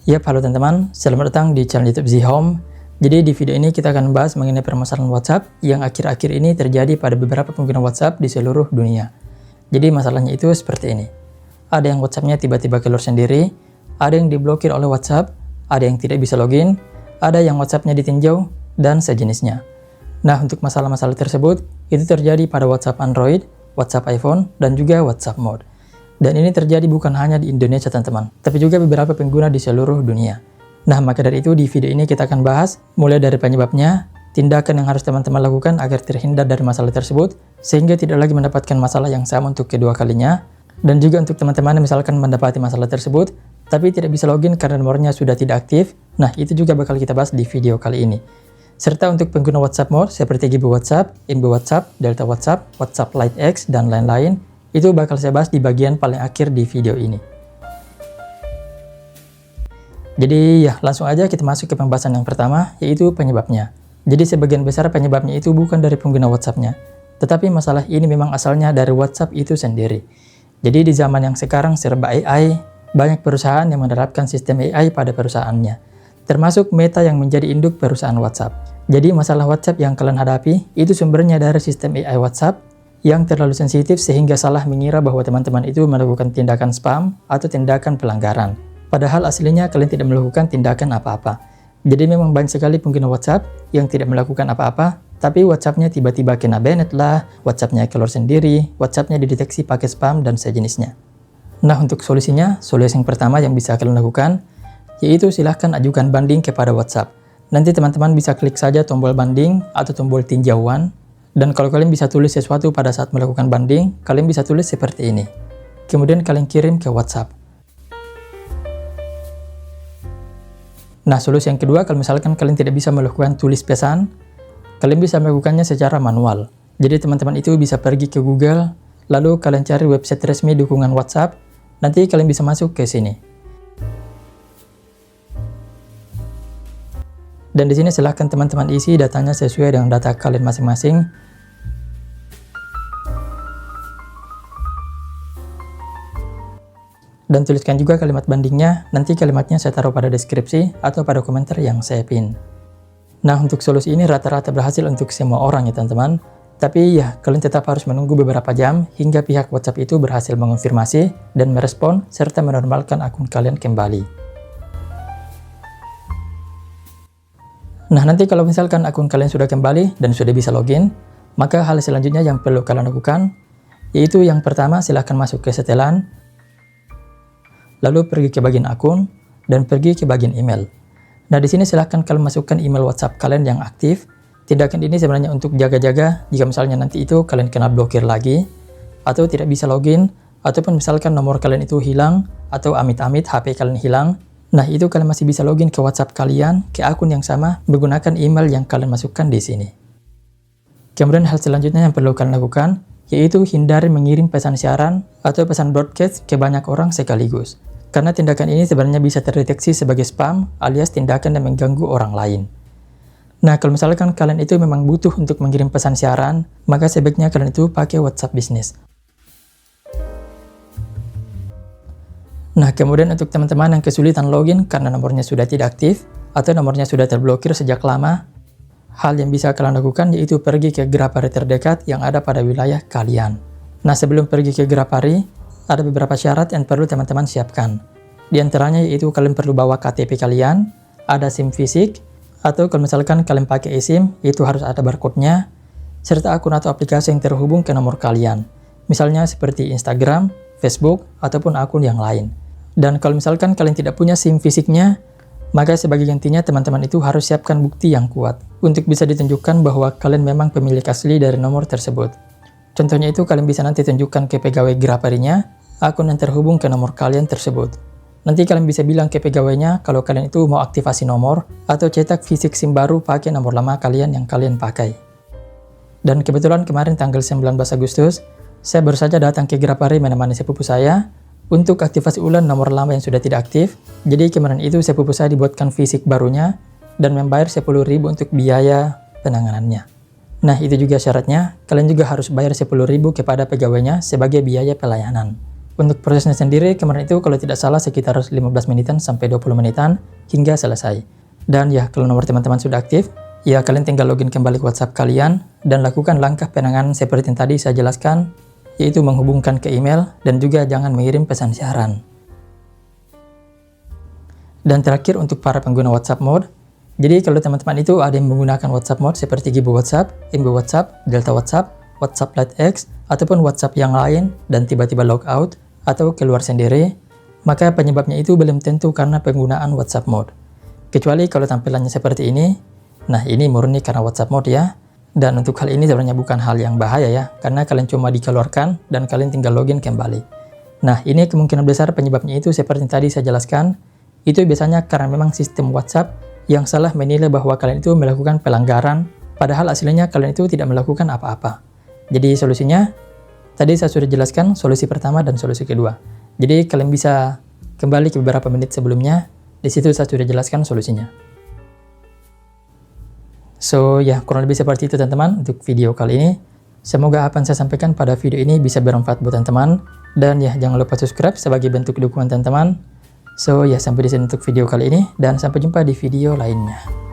Yap, halo teman-teman, selamat datang di channel YouTube Zihome. Jadi di video ini kita akan membahas mengenai permasalahan WhatsApp yang akhir-akhir ini terjadi pada beberapa pengguna WhatsApp di seluruh dunia. Jadi masalahnya itu seperti ini. Ada yang WhatsApp-nya tiba-tiba keluar sendiri, ada yang diblokir oleh WhatsApp, ada yang tidak bisa login, ada yang WhatsApp-nya ditinjau, dan sejenisnya. Nah, untuk masalah-masalah tersebut, itu terjadi pada WhatsApp Android, WhatsApp iPhone, dan juga WhatsApp Mode. Dan ini terjadi bukan hanya di Indonesia teman-teman, tapi juga beberapa pengguna di seluruh dunia. Nah, maka dari itu di video ini kita akan bahas mulai dari penyebabnya, tindakan yang harus teman-teman lakukan agar terhindar dari masalah tersebut, sehingga tidak lagi mendapatkan masalah yang sama untuk kedua kalinya, dan juga untuk teman-teman yang misalkan mendapati masalah tersebut, tapi tidak bisa login karena nomornya sudah tidak aktif. Nah, itu juga bakal kita bahas di video kali ini. Serta untuk pengguna WhatsApp Mode seperti GB WhatsApp, Inbo WhatsApp, Delta WhatsApp, WhatsApp Lite X, dan lain-lain, itu bakal saya bahas di bagian paling akhir di video ini. Jadi ya, langsung aja kita masuk ke pembahasan yang pertama, yaitu penyebabnya. Jadi sebagian besar penyebabnya itu bukan dari pengguna WhatsApp-nya, tetapi masalah ini memang asalnya dari WhatsApp itu sendiri. Jadi di zaman yang sekarang serba AI, banyak perusahaan yang menerapkan sistem AI pada perusahaannya, termasuk Meta yang menjadi induk perusahaan WhatsApp. Jadi masalah WhatsApp yang kalian hadapi itu sumbernya dari sistem AI WhatsApp yang terlalu sensitif sehingga salah mengira bahwa teman-teman itu melakukan tindakan spam atau tindakan pelanggaran. Padahal aslinya kalian tidak melakukan tindakan apa-apa. Jadi memang banyak sekali pengguna WhatsApp yang tidak melakukan apa-apa, tapi WhatsApp-nya tiba-tiba kena banned lah, WhatsApp-nya keluar sendiri, WhatsApp-nya dideteksi pakai spam dan sejenisnya. Nah, untuk solusinya, solusi yang pertama yang bisa kalian lakukan, yaitu silahkan ajukan banding kepada WhatsApp. Nanti teman-teman bisa klik saja tombol banding atau tombol tinjauan. Dan kalau kalian bisa tulis sesuatu pada saat melakukan banding, kalian bisa tulis seperti ini. Kemudian kalian kirim ke WhatsApp. Nah, solusi yang kedua, kalau misalkan kalian tidak bisa melakukan tulis pesan, kalian bisa melakukannya secara manual. Jadi teman-teman itu bisa pergi ke Google, lalu kalian cari website resmi dukungan WhatsApp, nanti kalian bisa masuk ke sini. Dan di sini silahkan teman-teman isi datanya sesuai dengan data kalian masing-masing. Dan tuliskan juga kalimat bandingnya, nanti kalimatnya saya taruh pada deskripsi atau pada komentar yang saya pin. Nah, untuk solusi ini rata-rata berhasil untuk semua orang ya teman-teman. Tapi ya, kalian tetap harus menunggu beberapa jam hingga pihak WhatsApp itu berhasil mengonfirmasi dan merespon serta menormalkan akun kalian kembali. Nah, nanti kalau misalkan akun kalian sudah kembali dan sudah bisa login, maka hal selanjutnya yang perlu kalian lakukan, yaitu yang pertama silahkan masuk ke setelan, lalu pergi ke bagian akun, dan pergi ke bagian email. Nah, di sini silahkan kalian masukkan email WhatsApp kalian yang aktif. Tindakan ini sebenarnya untuk jaga-jaga jika misalnya nanti itu kalian kena blokir lagi, atau tidak bisa login, ataupun misalkan nomor kalian itu hilang, atau amit-amit HP kalian hilang. Nah, itu kalian masih bisa login ke WhatsApp kalian, ke akun yang sama, menggunakan email yang kalian masukkan di sini. Kemudian hal selanjutnya yang perlu kalian lakukan, yaitu hindari mengirim pesan siaran atau pesan broadcast ke banyak orang sekaligus. Karena tindakan ini sebenarnya bisa terdeteksi sebagai spam alias tindakan yang mengganggu orang lain. Nah, kalau misalkan kalian itu memang butuh untuk mengirim pesan siaran, maka sebaiknya kalian itu pakai WhatsApp Business. Nah, kemudian untuk teman-teman yang kesulitan login karena nomornya sudah tidak aktif atau nomornya sudah terblokir sejak lama, hal yang bisa kalian lakukan yaitu pergi ke Grapari terdekat yang ada pada wilayah kalian. Nah, sebelum pergi ke Grapari, ada beberapa syarat yang perlu teman-teman siapkan. Di antaranya yaitu kalian perlu bawa KTP kalian, ada SIM fisik, atau kalau misalkan kalian pakai eSIM, itu harus ada barcode-nya, serta akun atau aplikasi yang terhubung ke nomor kalian. Misalnya seperti Instagram, Facebook, ataupun akun yang lain. Dan kalau misalkan kalian tidak punya SIM fisiknya, maka sebagai gantinya teman-teman itu harus siapkan bukti yang kuat untuk bisa ditunjukkan bahwa kalian memang pemilik asli dari nomor tersebut. Contohnya itu kalian bisa nanti tunjukkan ke pegawai Graparinya akun yang terhubung ke nomor kalian tersebut. Nanti kalian bisa bilang ke pegawainya kalau kalian itu mau aktivasi nomor atau cetak fisik SIM baru pakai nomor lama kalian yang kalian pakai. Dan kebetulan kemarin tanggal 19 Agustus, saya baru saja datang ke Grapari menemani sepupu saya untuk aktivasi ulang nomor lama yang sudah tidak aktif. Jadi kemarin itu sepupu saya dibuatkan fisik barunya dan membayar 10.000 untuk biaya penanganannya. Nah, itu juga syaratnya, kalian juga harus bayar 10.000 kepada pegawainya sebagai biaya pelayanan. Untuk prosesnya sendiri, kemarin itu kalau tidak salah sekitar 15 menitan sampai 20 menitan hingga selesai. Dan ya, kalau nomor teman-teman sudah aktif, ya kalian tinggal login kembali ke WhatsApp kalian dan lakukan langkah penanganan seperti yang tadi saya jelaskan, yaitu menghubungkan ke email dan juga jangan mengirim pesan siaran. Dan terakhir untuk para pengguna WhatsApp Mode, jadi kalau teman-teman itu ada yang menggunakan WhatsApp Mode seperti Gibo WhatsApp, Imbo WhatsApp, Delta WhatsApp, WhatsApp Lite X, ataupun WhatsApp yang lain dan tiba-tiba logout atau keluar sendiri, maka penyebabnya itu belum tentu karena penggunaan WhatsApp Mode. Kecuali kalau tampilannya seperti ini, nah ini murni karena WhatsApp Mode ya. Dan untuk hal ini sebenarnya bukan hal yang bahaya ya, karena kalian cuma dikeluarkan dan kalian tinggal login kembali. Nah ini kemungkinan besar penyebabnya itu seperti yang tadi saya jelaskan, itu biasanya karena memang sistem WhatsApp yang salah menilai bahwa kalian itu melakukan pelanggaran, padahal aslinya kalian itu tidak melakukan apa-apa. Jadi solusinya, tadi saya sudah jelaskan solusi pertama dan solusi kedua. Jadi kalian bisa kembali ke beberapa menit sebelumnya, di situ saya sudah jelaskan solusinya. So ya, kurang lebih seperti itu teman-teman untuk video kali ini. Semoga apa yang saya sampaikan pada video ini bisa bermanfaat buat teman-teman. Dan ya, jangan lupa subscribe sebagai bentuk dukungan teman-teman. So ya, sampai di sini untuk video kali ini, dan sampai jumpa di video lainnya.